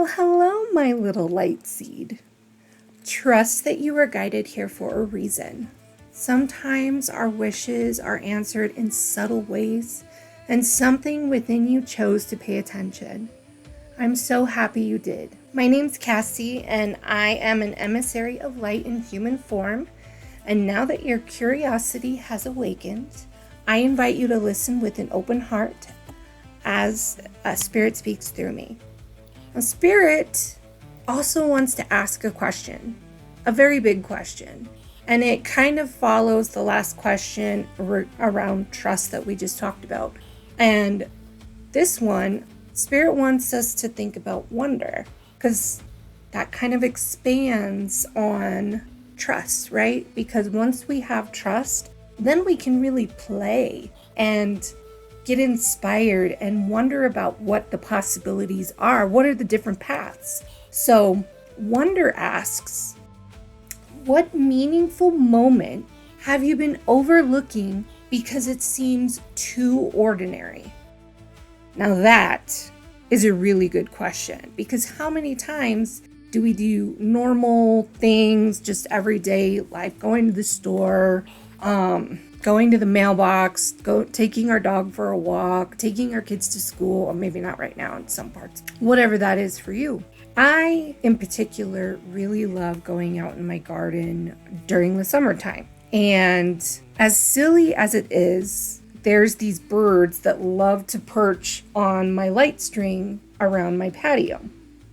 Well, hello, my little light seed. Trust that you are guided here for a reason. Sometimes our wishes are answered in subtle ways, and something within you chose to pay attention. I'm so happy you did. My name's Cassie, and I am an emissary of light in human form. And now that your curiosity has awakened, I invite you to listen with an open heart as Spirit speaks through me. A Spirit also wants to ask a question, a very big question. And it kind of follows the last question around trust that we just talked about. And this one, Spirit wants us to think about wonder, because that kind of expands on trust, right? Because once we have trust, then we can really play and get inspired and wonder about what the possibilities are. What are the different paths? So Wonder asks, what meaningful moment have you been overlooking because it seems too ordinary? Now that is a really good question, because how many times do we do normal things, just everyday life, going to the store, going to the mailbox, taking our dog for a walk, taking our kids to school, or maybe not right now in some parts, whatever that is for you. I, in particular, really love going out in my garden during the summertime. And as silly as it is, there's these birds that love to perch on my light string around my patio,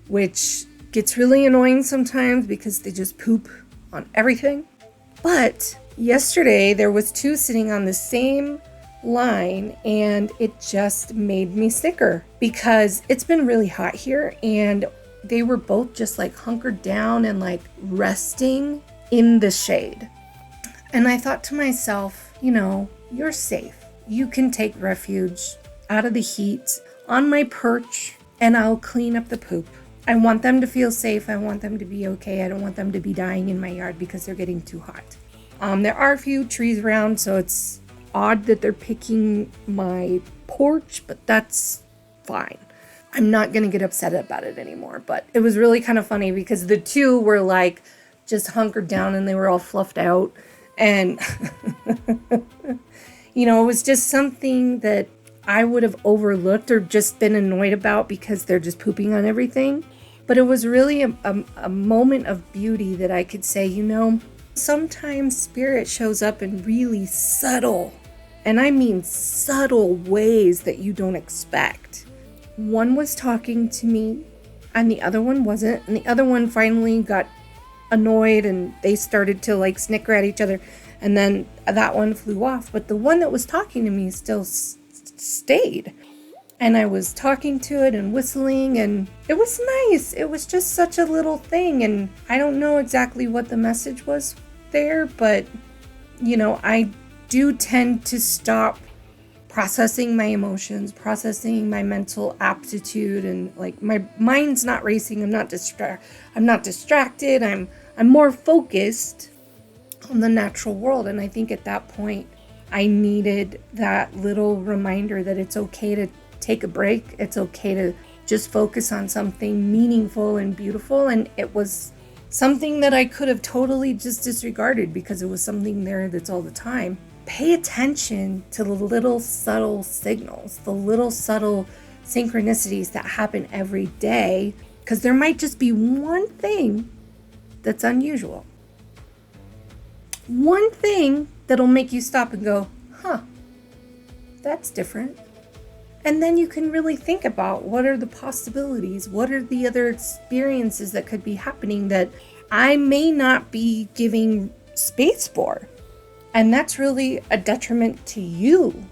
which gets really annoying sometimes because they just poop on everything. But yesterday there was two sitting on the same line, and it just made me snicker because it's been really hot here, and they were both just like hunkered down and like resting in the shade. And I thought to myself, you're safe. You can take refuge out of the heat on my perch, and I'll clean up the poop. I want them to feel safe. I want them to be okay. I don't want them to be dying in my yard because they're getting too hot. There are a few trees around, so it's odd that they're picking my porch, but that's fine. I'm not going to get upset about it anymore. But it was really kind of funny because the two were like just hunkered down and they were all fluffed out. And, it was just something that I would have overlooked or just been annoyed about because they're just pooping on everything. But it was really a moment of beauty that I could say, sometimes Spirit shows up in really subtle, and I mean subtle ways that you don't expect. One was talking to me and the other one wasn't. And the other one finally got annoyed and they started to like snicker at each other. And then that one flew off. But the one that was talking to me still stayed. And I was talking to it and whistling, and it was nice. It was just such a little thing. And I don't know exactly what the message was there, but I do tend to stop processing my emotions, processing my mental aptitude, and like my mind's not racing. I'm not distracted. I'm more focused on the natural world. And I think at that point I needed that little reminder that it's okay to take a break. It's okay to just focus on something meaningful and beautiful. And it was something that I could have totally just disregarded because it was something there that's all the time. Pay attention to the little subtle signals, the little subtle synchronicities that happen every day, because there might just be one thing that's unusual. One thing that'll make you stop and go, that's different. And then you can really think about what are the possibilities, what are the other experiences that could be happening that I may not be giving space for. And that's really a detriment to you,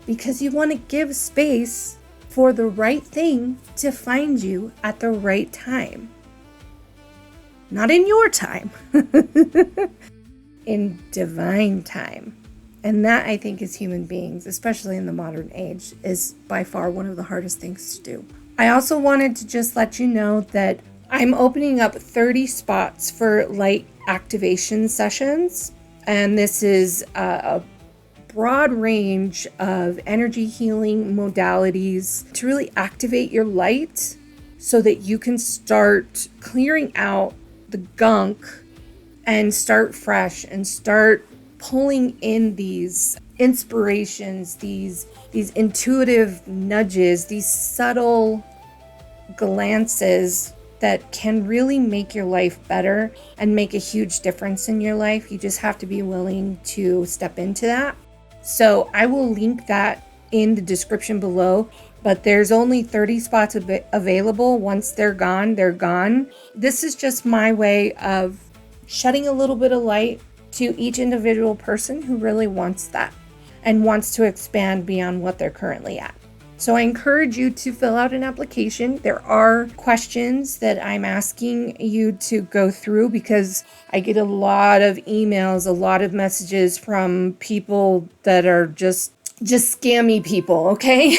because you want to give space for the right thing to find you at the right time. Not in your time, in divine time. And that, I think, as human beings, especially in the modern age, is by far one of the hardest things to do. I also wanted to just let you know that I'm opening up 30 spots for light activation sessions. And this is a broad range of energy healing modalities to really activate your light so that you can start clearing out the gunk and start fresh and start pulling in these inspirations, these intuitive nudges, these subtle glances that can really make your life better and make a huge difference in your life. You just have to be willing to step into that. So I will link that in the description below, but there's only 30 spots available. Once they're gone, they're gone. This is just my way of shedding a little bit of light to each individual person who really wants that and wants to expand beyond what they're currently at. So I encourage you to fill out an application. There are questions that I'm asking you to go through because I get a lot of emails, a lot of messages from people that are just scammy people, okay?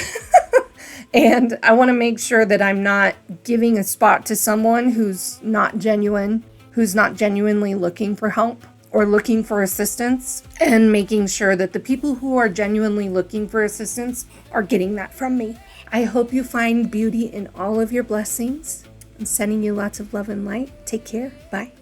And I want to make sure that I'm not giving a spot to someone who's not genuine, who's not genuinely looking for help or looking for assistance, and making sure that the people who are genuinely looking for assistance are getting that from me. I hope you find beauty in all of your blessings. I'm sending you lots of love and light. Take care. Bye.